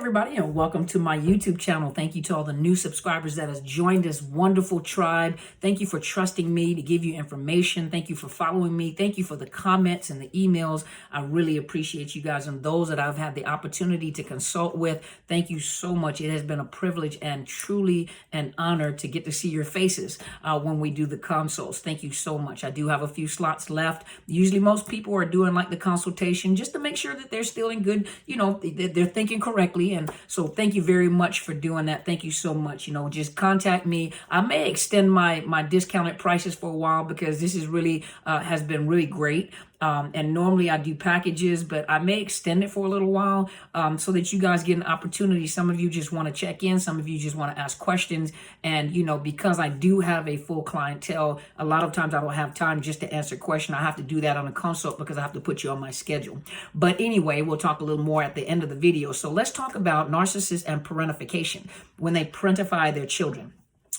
everybody, and welcome to my YouTube channel. Thank you to all the new subscribers that has joined this wonderful tribe. Thank you for trusting me to give you information. Thank you for following me. Thank you for the comments and the emails. I really appreciate you guys, and those that I've had the opportunity to consult with. Thank you so much. It has been a privilege and truly an honor to get to see your faces when we do the consults. Thank you so much. I do have a few slots left. Usually most people are doing like the consultation just to make sure that they're still in good, they're thinking correctly. And so thank you very much for doing that. Thank you so much. Just contact me. I may extend my discounted prices for a while because this is really has been really great. And normally I do packages, but I may extend it for a little while so that you guys get an opportunity. Some of you just want to check in. Some of you just want to ask questions. And, because I do have a full clientele, a lot of times I don't have time just to answer a question. I have to do that on a consult because I have to put you on my schedule. But anyway, we'll talk a little more at the end of the video. So let's talk about narcissists and parentification when they parentify their children.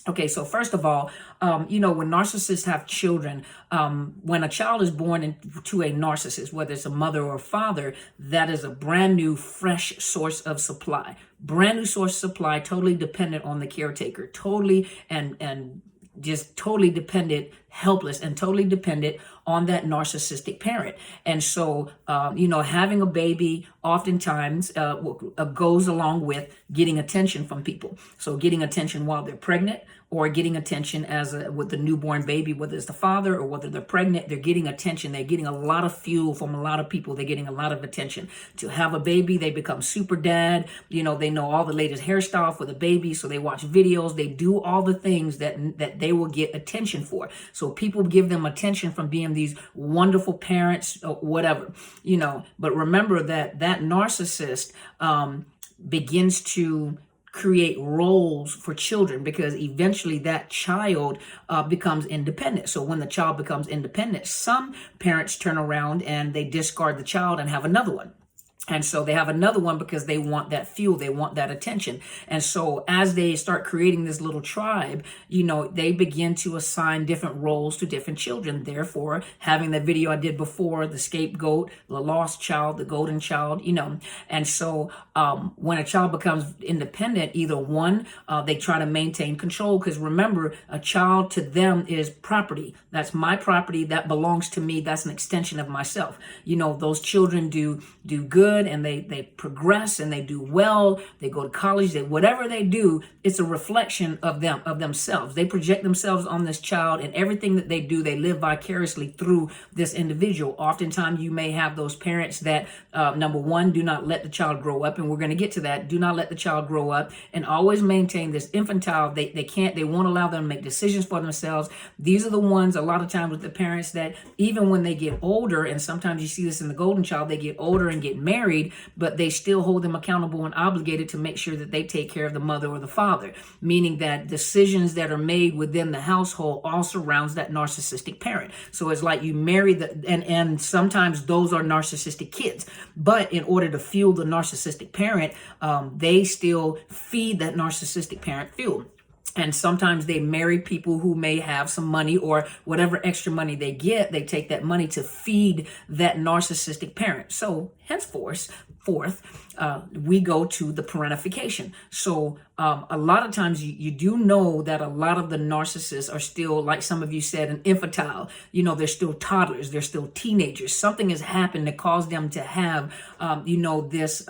Okay, so first of all, when narcissists have children, when a child is born into a narcissist, whether it's a mother or a father, that is a brand new, fresh source of supply. Brand new source of supply, totally dependent on the caretaker, totally and just totally dependent, helpless, and totally dependent on that narcissistic parent. And so, having a baby oftentimes goes along with getting attention from people. So getting attention while they're pregnant, or getting attention with the newborn baby, whether it's the father or whether they're pregnant, they're getting attention. They're getting a lot of fuel from a lot of people. They're getting a lot of attention. To have a baby, they become super dad. They know all the latest hairstyle for the baby. So they watch videos. They do all the things that they will get attention for. So people give them attention from being these wonderful parents or whatever, But remember that narcissist begins to create roles for children because eventually that child becomes independent. So when the child becomes independent, some parents turn around and they discard the child and have another one. And so they have another one because they want that fuel, they want that attention. And so as they start creating this little tribe, they begin to assign different roles to different children. Therefore, having the video I did before, the scapegoat, the lost child, the golden child, And so when a child becomes independent, either one, they try to maintain control because remember, a child to them is property. That's my property. That belongs to me. That's an extension of myself. Those children do good. And they progress and they do well. They go to college. Whatever they do, it's a reflection of themselves. They project themselves on this child, and everything that they do, they live vicariously through this individual. Oftentimes, you may have those parents that, number one, do not let the child grow up, and we're going to get to that. Do not let the child grow up, and always maintain this infantile. They won't allow them to make decisions for themselves. These are the ones, a lot of times, with the parents that even when they get older, and sometimes you see this in the golden child, they get older and get married, but they still hold them accountable and obligated to make sure that they take care of the mother or the father, meaning that decisions that are made within the household all surrounds that narcissistic parent. So it's like you marry and sometimes those are narcissistic kids, but in order to fuel the narcissistic parent, they still feed that narcissistic parent fuel. And sometimes they marry people who may have some money or whatever extra money they get, they take that money to feed that narcissistic parent. So henceforth, we go to the parentification. So a lot of times you do know that a lot of the narcissists are still, like some of you said, an infantile. They're still toddlers. They're still teenagers. Something has happened that caused them to have, this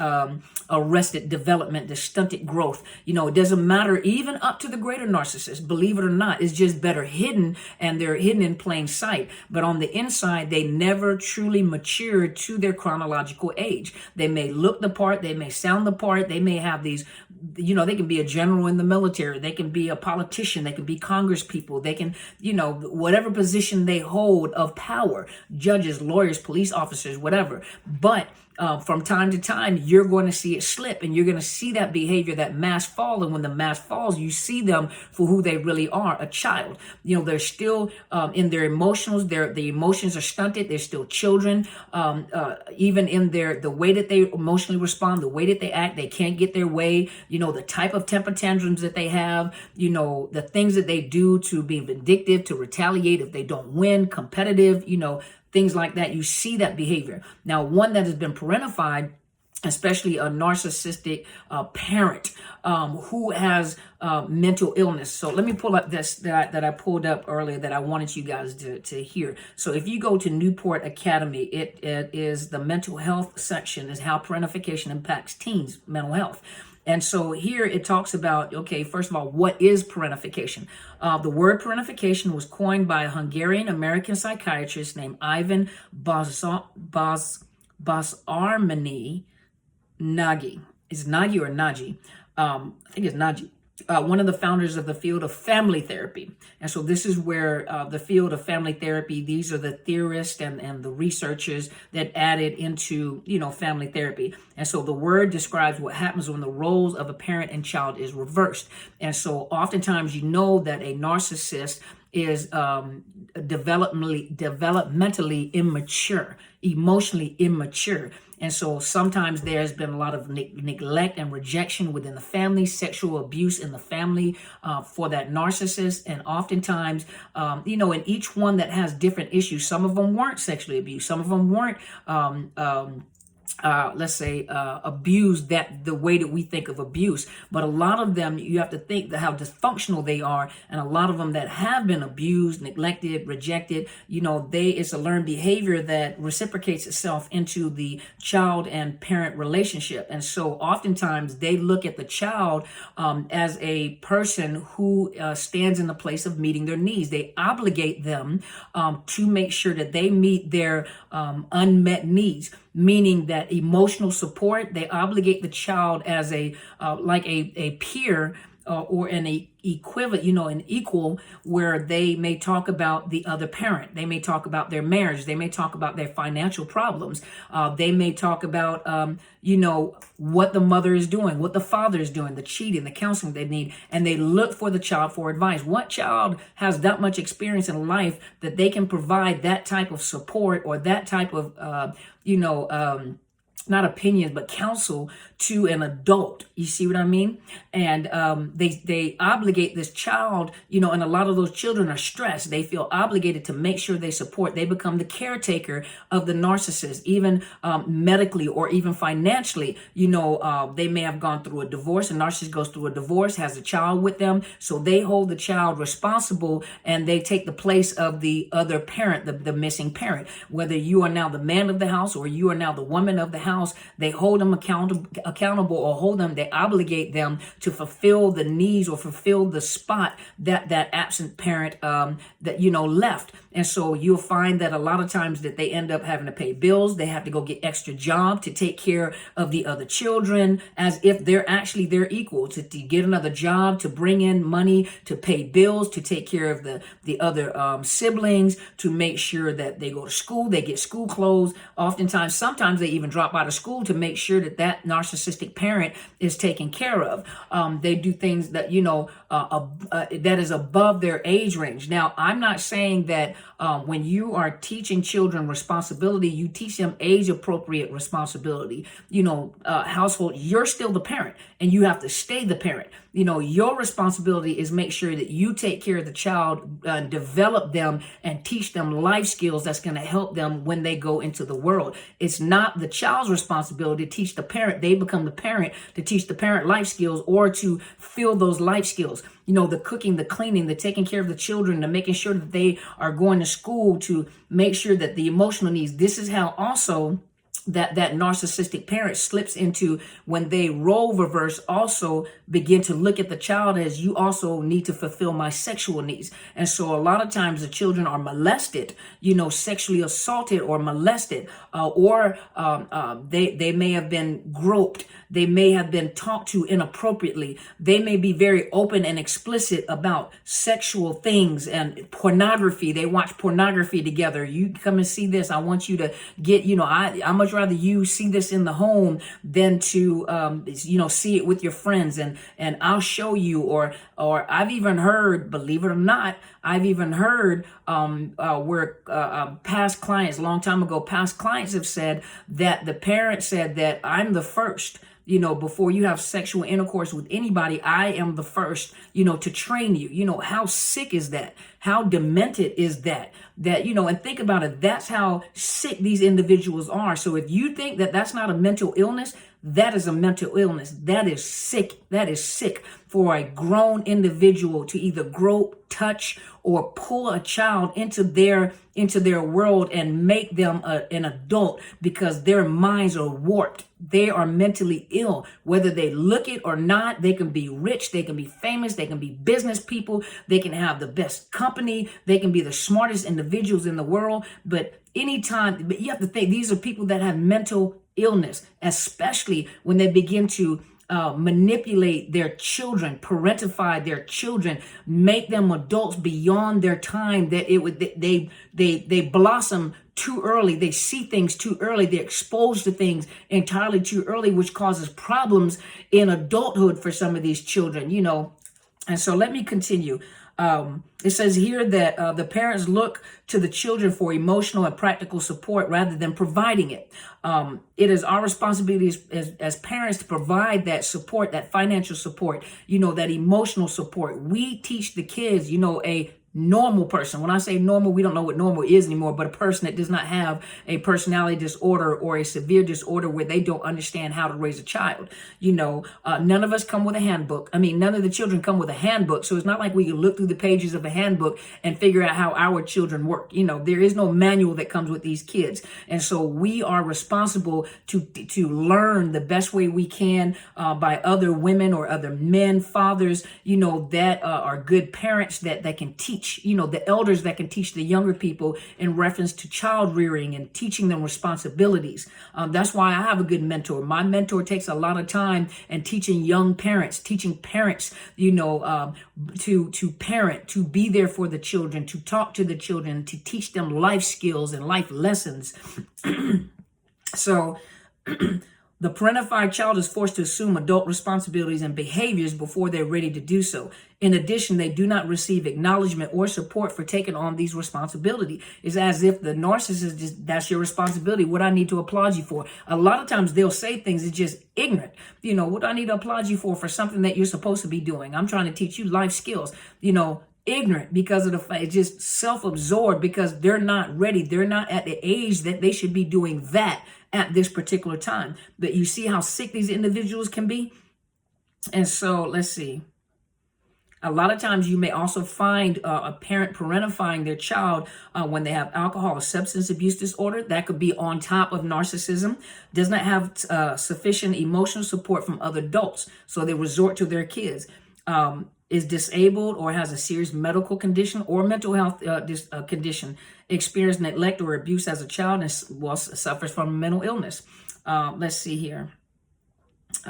arrested development, this stunted growth. It doesn't matter even up to the greater narcissist, believe it or not. It's just better hidden, and they're hidden in plain sight. But on the inside, they never truly matured to their chronological age. They may look the part, they may sound the part, they may have these, they can be a general in the military, they can be a politician, they can be Congress people, they can, whatever position they hold of power, judges, lawyers, police officers, whatever. But from time to time, you're going to see it slip, and you're going to see that behavior, that mask fall. And when the mask falls, you see them for who they really are, a child. They're still in their emotions. The emotions are stunted. They're still children. Even in the way that they emotionally respond, the way that they act, they can't get their way. The type of temper tantrums that they have, the things that they do to be vindictive, to retaliate if they don't win, competitive, things like that. You see that behavior. Now, one that has been parentified especially a narcissistic parent who has mental illness. So let me pull up this that I pulled up earlier that I wanted you guys to hear. So if you go to Newport Academy, it is the mental health section, is how parentification impacts teens' mental health. And so here it talks about, okay, first of all, what is parentification? The word parentification was coined by a Hungarian-American psychiatrist named Ivan Basarmani Nagy. Is Nagy or Nagy? I think it's Nagy. One of the founders of the field of family therapy. And so this is where the field of family therapy, these are the theorists and the researchers that added into, family therapy. And so the word describes what happens when the roles of a parent and child is reversed. And so oftentimes that a narcissist is developmentally immature, emotionally immature. And so sometimes there's been a lot of neglect and rejection within the family, sexual abuse in the family for that narcissist. And oftentimes, in each one that has different issues, some of them weren't sexually abused, some of them weren't abused that the way that we think of abuse. But a lot of them, you have to think that how dysfunctional they are. And a lot of them that have been abused, neglected, rejected, it's a learned behavior that reciprocates itself into the child and parent relationship. And so oftentimes they look at the child as a person who stands in the place of meeting their needs. They obligate them to make sure that they meet their unmet needs, meaning that emotional support, they obligate the child as a peer or an equivalent, an equal, where they may talk about the other parent. They may talk about their marriage. They may talk about their financial problems. They may talk about, what the mother is doing, what the father is doing, the cheating, the counseling they need. And they look for the child for advice. What child has that much experience in life that they can provide that type of support or that type of, not opinions, but counsel to an adult? You see what I mean? And they obligate this child, and a lot of those children are stressed. They feel obligated to make sure they support. They become the caretaker of the narcissist, even medically or even financially. They may have gone through a divorce. A narcissist goes through a divorce, has a child with them. So they hold the child responsible and they take the place of the other parent, the missing parent. Whether you are now the man of the house or you are now the woman of the house, they hold them accountable or they obligate them to fulfill the needs or fulfill the spot that absent parent left. And so you'll find that a lot of times that they end up having to pay bills. They have to go get extra job to take care of the other children, as if they're actually their equal, to get another job, to bring in money, to pay bills, to take care of the other siblings, to make sure that they go to school, they get school clothes. Sometimes they even drop out of school to make sure that narcissistic parent is taken care of. They do things that, that is above their age range. Now, I'm not saying that when you are teaching children responsibility, you teach them age-appropriate responsibility. Household, you're still the parent and you have to stay the parent. Your responsibility is make sure that you take care of the child, develop them and teach them life skills that's going to help them when they go into the world. It's not the child's responsibility to teach the parent. They become the parent to teach the parent life skills or to fill those life skills. The cooking, the cleaning, the taking care of the children, the making sure that they are going to school, to make sure that the emotional needs. This is how also that narcissistic parent slips into, when they role reverse, also begin to look at the child as, you also need to fulfill my sexual needs. And so a lot of times the children are molested, sexually assaulted or molested, or they may have been groped. They may have been talked to inappropriately. They may be very open and explicit about sexual things and pornography. They watch pornography together. You come and see this. I want you to get, I much rather you see this in the home than to, see it with your friends. And I'll show you, or I've even heard, believe it or not, where past clients, a long time ago, past clients have said that the parent said that I'm the first before you have sexual intercourse with anybody, I am the first, to train you. How sick is that? How demented is that? And think about it. That's how sick these individuals are. So if you think that that's not a mental illness, that is a mental illness. That is sick. That is sick for a grown individual to either grope, touch, or pull a child into their world and make them an adult because their minds are warped. They are mentally ill, whether they look it or not. They can be rich, they can be famous, they can be business people, they can have the best company, they can be the smartest individuals in the world. But you have to think these are people that have mental illness, especially when they begin to manipulate their children, parentify their children, make them adults beyond their time. That they blossom too early. They see things too early. They're exposed to things entirely too early, which causes problems in adulthood for some of these children. And so let me continue. It says here that the parents look to the children for emotional and practical support rather than providing it. It is our responsibility as parents to provide that support, that financial support, that emotional support. We teach the kids, a normal person. When I say normal, we don't know what normal is anymore, but a person that does not have a personality disorder or a severe disorder where they don't understand how to raise a child. None of us come with a handbook. None of the children come with a handbook. So it's not like we can look through the pages of a handbook and figure out how our children work. There is no manual that comes with these kids. And so we are responsible to learn the best way we can by other women or other men, fathers, that are good parents that can teach, the elders that can teach the younger people in reference to child rearing and teaching them responsibilities. That's why I have a good mentor. My mentor takes a lot of time and teaching young parents, teaching parents, to parent, to be there for the children, to talk to the children, to teach them life skills and life lessons. So the parentified child is forced to assume adult responsibilities and behaviors before they're ready to do so. In addition, they do not receive acknowledgement or support for taking on these responsibilities. It's as if the narcissist that's your responsibility. What I need to applaud you for. A lot of times they'll say things that's just ignorant. What do I need to applaud you for something that you're supposed to be doing? I'm trying to teach you life skills. Ignorant because of the fact, just self-absorbed because they're not ready. They're not at the age that they should be doing that at this particular time. But you see how sick these individuals can be? And so let's see. A lot of times you may also find a parent parentifying their child when they have alcohol or substance abuse disorder. That could be on top of narcissism. Does not have sufficient emotional support from other adults. So they resort to their kids. Is disabled or has a serious medical condition or mental health condition, experienced neglect or abuse as a child, and suffers from a mental illness. Let's see here. So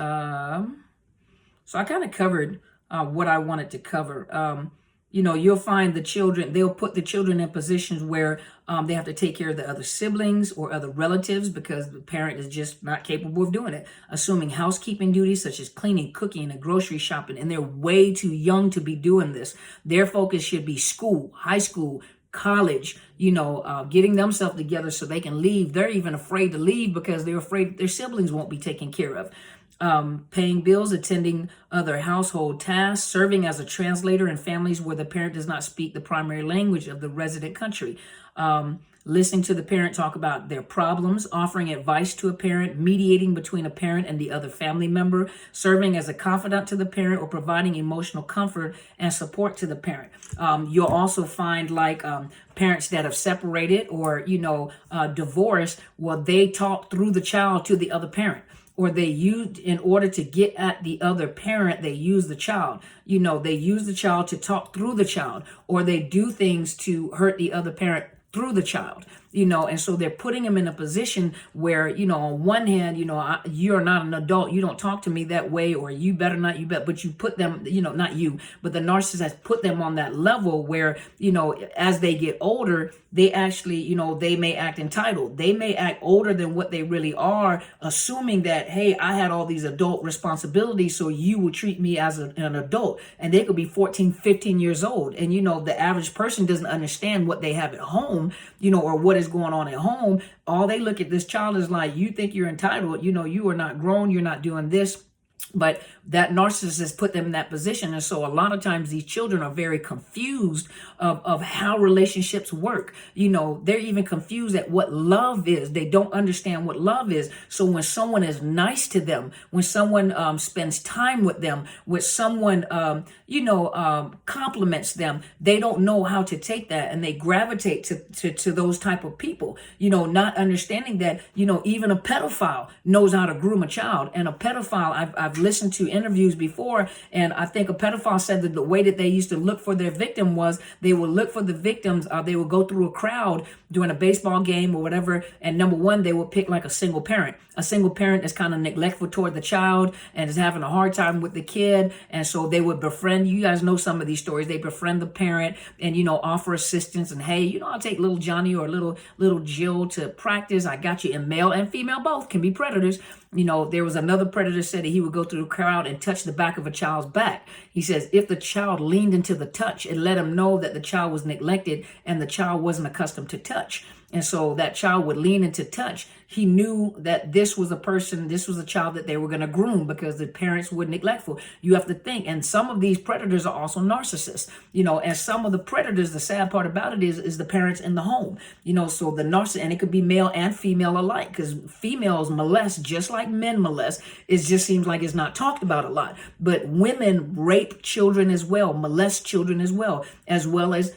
I kind of covered what I wanted to cover. You'll find the children, they'll put the children in positions where they have to take care of the other siblings or other relatives because the parent is just not capable of doing it. Assuming housekeeping duties such as cleaning, cooking, and grocery shopping, and they're way too young to be doing this. Their focus should be school, high school, college, getting themselves together so they can leave. They're even afraid to leave because they're afraid their siblings won't be taken care of. Paying bills, attending other household tasks, serving as a translator in families where the parent does not speak the primary language of the resident country, listening to the parent talk about their problems, offering advice to a parent, mediating between a parent and the other family member, serving as a confidant to the parent, or providing emotional comfort and support to the parent. You'll also find parents that have separated or, divorced, they talk through the child to the other parent. Or they used, in order to get at the other parent, they use the child. They use the child to talk through the child, or they do things to hurt the other parent through the child. And so they're putting them in a position where, on one hand, you're not an adult, you don't talk to me that way, or you better not, but you put them, not you, but the narcissist has put them on that level where, as they get older, they actually, they may act entitled. They may act older than what they really are, assuming that, hey, I had all these adult responsibilities, so you will treat me as an adult. And they could be 14, 15 years old. And, the average person doesn't understand what they have at home, or what is going on at home, all they look at this child is like, you think you're entitled, you are not grown, you're not doing this. But that narcissist put them in that position. And so a lot of times these children are very confused of how relationships work. They're even confused at what love is. They don't understand what love is. So when someone is nice to them, when someone spends time with them, when someone, compliments them, they don't know how to take that. And they gravitate to those type of people, not understanding that, even a pedophile knows how to groom a child. And a pedophile, I've listened to interviews before, and I think a pedophile said that the way that they used to look for their victim was they would look for the victims. They would go through a crowd during a baseball game or whatever, and number one, they would pick like a single parent that's kind of neglectful toward the child and is having a hard time with the kid, and so they would befriend. You guys know some of these stories. They befriend the parent and offer assistance, and hey, I'll take little Johnny or little Jill to practice. I got you. And male and female both can be predators. There was another predator said that he would go through the crowd and touch the back of a child's back. He says if the child leaned into the touch, it let him know that the child was neglected and the child wasn't accustomed to touch. And so that child would lean into touch. He knew that this was a child that they were going to groom because the parents were neglectful. You have to think. And some of these predators are also narcissists, and some of the predators, the sad part about it is the parents in the home, so the narcissist, and it could be male and female alike, because females molest just like men molest. It just seems like it's not talked about a lot. But women rape children as well, molest children as well as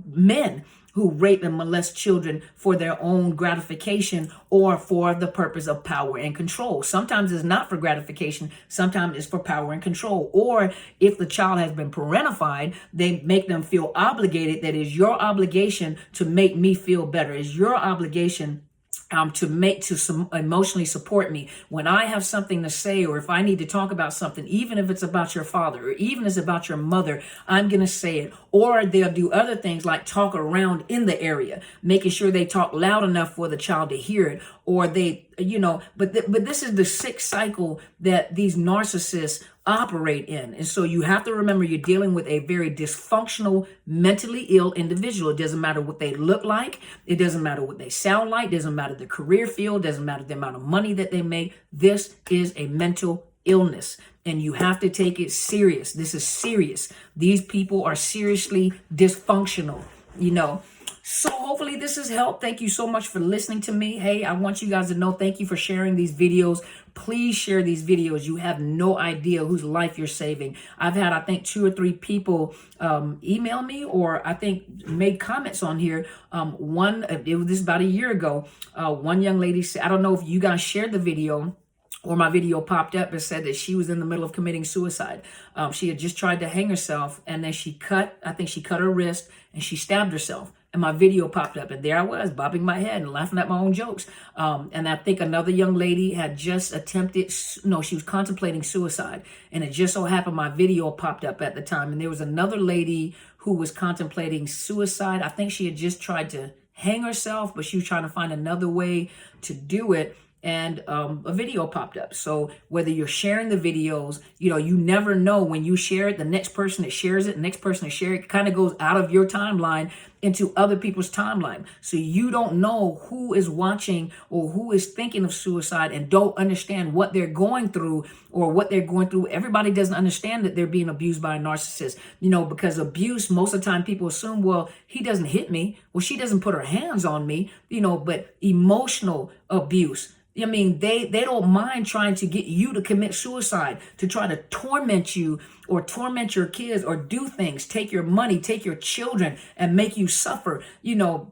men who rape and molest children for their own gratification or for the purpose of power and control. Sometimes it's not for gratification. Sometimes it's for power and control. Or if the child has been parentified, they make them feel obligated. That is your obligation to make me feel better. It's your obligation to emotionally support me when I have something to say, or if I need to talk about something, even if it's about your father or even if it's about your mother, I'm going to say it. Or they'll do other things like talk around in the area, making sure they talk loud enough for the child to hear it. Or they, but this is the sick cycle that these narcissists operate in. And so you have to remember you're dealing with a very dysfunctional, mentally ill individual. It doesn't matter what they look like. It doesn't matter what they sound like. It doesn't matter the career field. It doesn't matter the amount of money that they make. This is a mental illness, and you have to take it serious. This is serious. These people are seriously dysfunctional, So hopefully this has helped. Thank you so much for listening to me. Hey, I want you guys to know, thank you for sharing these videos. Please share these videos. You have no idea whose life you're saving. I've had, I think, 2 or 3 people email me, or I think made comments on here. This was about a year ago. One young lady said, I don't know if you guys shared the video or my video popped up and said that she was in the middle of committing suicide. She had just tried to hang herself, and then she cut her wrist and she stabbed herself. And my video popped up, and there I was bobbing my head and laughing at my own jokes. And I think another young lady had just she was contemplating suicide. And it just so happened my video popped up at the time. And there was another lady who was contemplating suicide. I think she had just tried to hang herself, but she was trying to find another way to do it. And a video popped up. So whether you're sharing the videos, you never know when you share it, the next person that shares it, the next person that shares it kind of goes out of your timeline into other people's timeline. So you don't know who is watching or who is thinking of suicide and don't understand what they're going through or what they're going through. Everybody doesn't understand that they're being abused by a narcissist, because abuse, most of the time people assume, well, he doesn't hit me. Well, she doesn't put her hands on me, but emotional abuse. They don't mind trying to get you to commit suicide, to try to torment you or torment your kids or do things, take your money, take your children and make you suffer.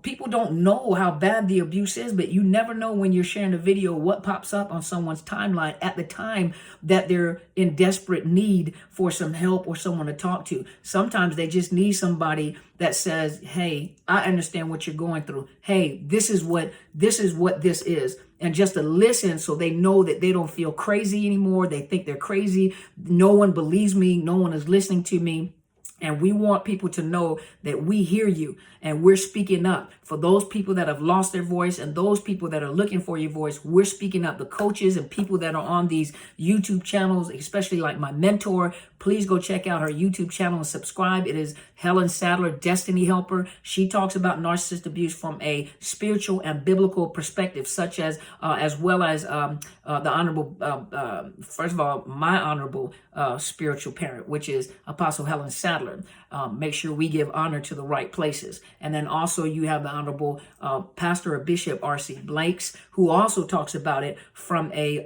People don't know how bad the abuse is, but you never know when you're sharing a video what pops up on someone's timeline at the time that they're in desperate need for some help or someone to talk to. Sometimes they just need somebody that says, hey, I understand what you're going through. Hey, this is what this is. And just to listen so they know that they don't feel crazy anymore. They think they're crazy. No one believes me. No one is listening to me. And we want people to know that we hear you and we're speaking up. For those people that have lost their voice and those people that are looking for your voice, we're speaking up. The coaches and people that are on these YouTube channels, especially like my mentor, please go check out her YouTube channel and subscribe. It is Helen Sadler, Destiny Helper. She talks about narcissist abuse from a spiritual and biblical perspective, such as well as the honorable, first of all, my honorable spiritual parent, which is Apostle Helen Sadler. Make sure we give honor to the right places. And then also you have the Honorable Pastor or Bishop R.C. Blanks, who also talks about it from a,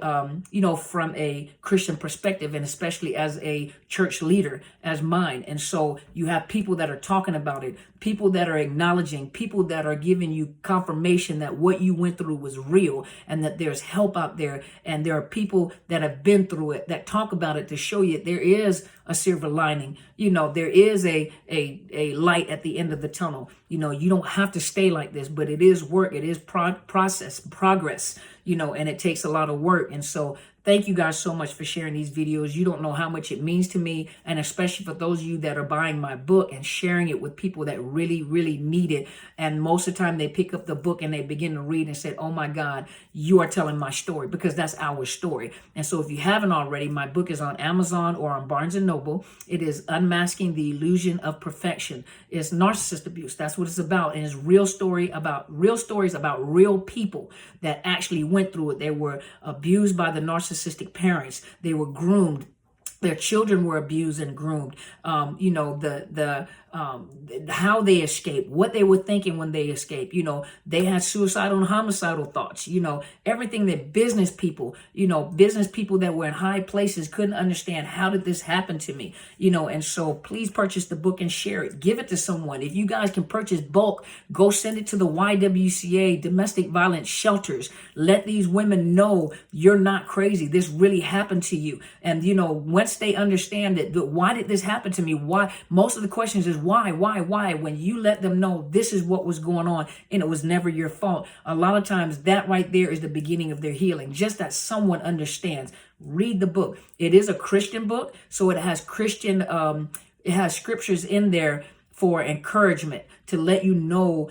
from a Christian perspective, and especially as a church leader as mine. And so you have people that are talking about it, people that are acknowledging, people that are giving you confirmation that what you went through was real and that there's help out there. And there are people that have been through it that talk about it to show you there is a silver lining. There is a light at the end of the tunnel. You don't have to stay like this, but it is work. It is progress, and it takes a lot of work. And so thank you guys so much for sharing these videos. You don't know how much it means to me, and especially for those of you that are buying my book and sharing it with people that really, really need it. And most of the time they pick up the book and they begin to read and say, oh my God, you are telling my story, because that's our story. And so if you haven't already, my book is on Amazon or on Barnes & Noble. It is Unmasking the Illusion of Perfection. It's narcissist abuse. That's what it's about. And it's real stories about real people that actually went through it. They were abused by the narcissistic parents. They were groomed. Their children were abused and groomed. How they escaped, what they were thinking when they escaped. They had suicidal and homicidal thoughts. Everything that business people that were in high places couldn't understand. How did this happen to me? And so please purchase the book and share it. Give it to someone. If you guys can purchase bulk, go send it to the YWCA, domestic violence shelters. Let these women know you're not crazy. This really happened to you. And, once they understand it, why did this happen to me? Why? Most of the questions is why? When you let them know this is what was going on and it was never your fault, a lot of times that right there is the beginning of their healing. Just that someone understands. Read the book. It is a Christian book, so it has it has scriptures in there for encouragement, to let you know,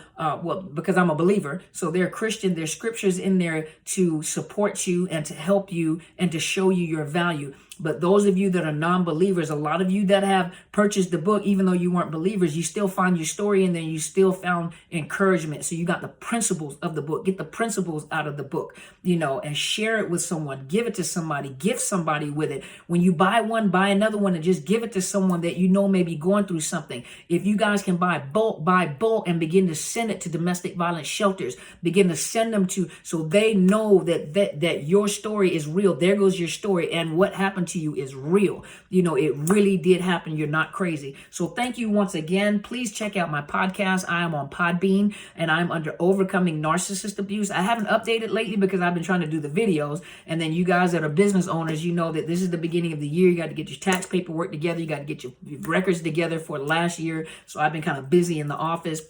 because I'm a believer, so they're Christian, there's scriptures in there to support you and to help you and to show you your value. But those of you that are non-believers, a lot of you that have purchased the book, even though you weren't believers, you still find your story in there. You still found encouragement. So you got the principles of the book. Get the principles out of the book, and share it with someone. Give it to somebody. Gift somebody with it. When you buy one, buy another one, and just give it to someone that may be going through something. If you guys can buy bulk and begin to send it to domestic violence shelters. Begin to send them so they know that your story is real. There goes your story, and what happened to you is real. It really did happen. You're not crazy. So thank you once again. Please check out my podcast. I am on Podbean and I'm under Overcoming Narcissist Abuse. I haven't updated lately because I've been trying to do the videos. And then you guys that are business owners, you know that this is the beginning of the year. You got to get your tax paperwork together. You got to get your records together for last year. So I've been kind of busy in the office.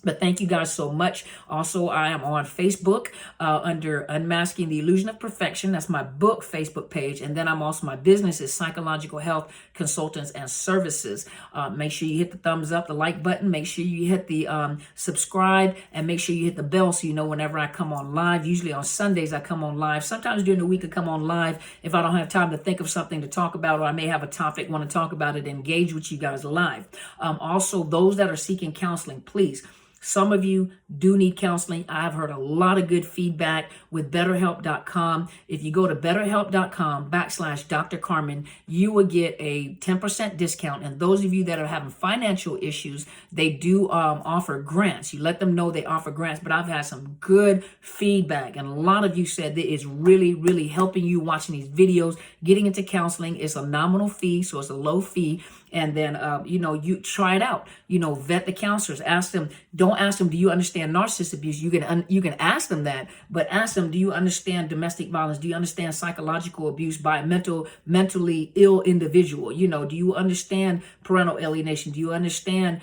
But thank you guys so much. Also, I am on Facebook under Unmasking the Illusion of Perfection. That's my book Facebook page. And then my business is Psychological Health Consultants and Services. Make sure you hit the thumbs up, the like button. Make sure you hit the subscribe, and make sure you hit the bell so you know whenever I come on live. Usually on Sundays, I come on live. Sometimes during the week, I come on live if I don't have time to think of something to talk about, or I may have a topic, want to talk about it, engage with you guys live. Also, those that are seeking counseling, please. Some of you do need counseling. I've heard a lot of good feedback with BetterHelp.com. If you go to BetterHelp.com/Dr. Carmen, you will get a 10% discount. And those of you that are having financial issues, they do offer grants. You let them know they offer grants. But I've had some good feedback. And a lot of you said that it's really, really helping you watching these videos, getting into counseling. It's a nominal fee, so it's a low fee. And then, you try it out, vet the counselors, ask them, don't ask them, do you understand narcissist abuse? You can ask them that, but ask them, do you understand domestic violence? Do you understand psychological abuse by a mentally ill individual? Do you understand parental alienation? Do you understand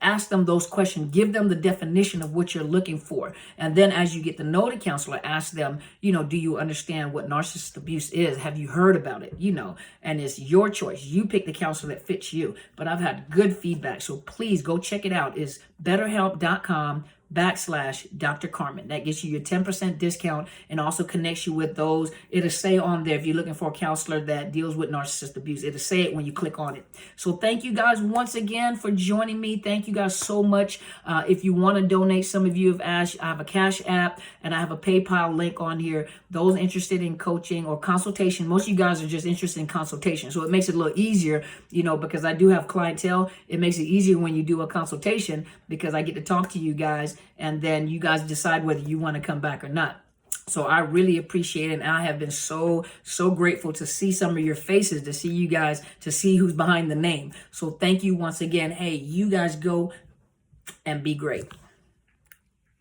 ask them those questions, give them the definition of what you're looking for. And then as you get to know the counselor, ask them, do you understand what narcissist abuse is? Have you heard about it? And it's your choice. You pick the counselor that fits you. But I've had good feedback. So please go check it out. It's betterhelp.com/Dr. Carmen. That gets you your 10% discount and also connects you with those. It'll say on there, if you're looking for a counselor that deals with narcissist abuse, it'll say it when you click on it. So thank you guys once again for joining me. Thank you guys so much. If you want to donate, some of you have asked, I have a Cash App and I have a PayPal link on here. Those interested in coaching or consultation, most of you guys are just interested in consultation. So it makes it a little easier, because I do have clientele. It makes it easier when you do a consultation because I get to talk to you guys and then you guys decide whether you want to come back or not. So I really appreciate it. And I have been so grateful to see some of your faces, to see you guys, to see who's behind the name. So thank you once again. Hey, you guys go and be great.